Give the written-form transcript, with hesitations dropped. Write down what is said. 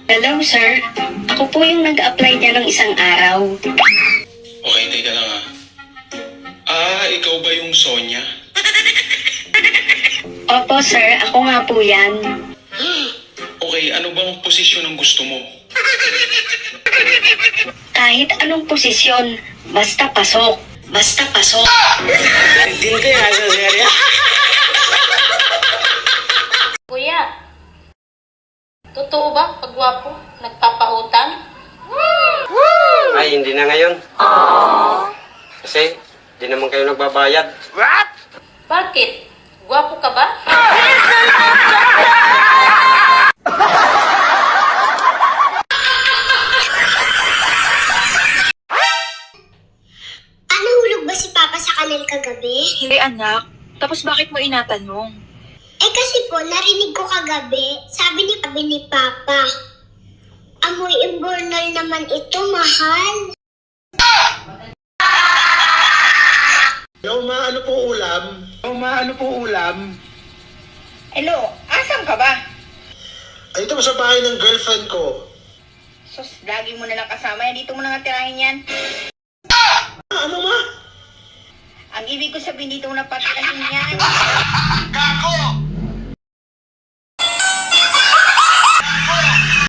Hello, sir. Ako po yung nag-apply niya ng isang araw. Okay, teka lang ah. Ikaw ba yung Sonia? Opo, sir. Ako nga po yan. Okay, ano bang posisyon ang gusto mo? Kahit anong posisyon, basta pasok. Basta pasok. Hindi kayo nasa serya. Kuya, totoo ba pagwapo nagpapautang? Ay, hindi na ngayon. Kasi, di naman kayo nagbabayad. Bakit? Gwapo ka ba? Nahulog ba si Papa sa kanal kagabi? Hindi anak, tapos bakit mo inatanong? Kasi po, narinig ko kagabi, sabi ni Papa, amoy imburnal naman ito, mahal. Yo, ma, ano pong ulam? Yo, ma, ano pong ulam? Hello, asan ka ba? Ay, ito sa bahay ng girlfriend ko. Sus, lagi mo na lang kasama yan. Dito mo na nga tirahin yan. Ano, ma? Ang ibig ko sabihin dito mo na patirahin yan. Kako!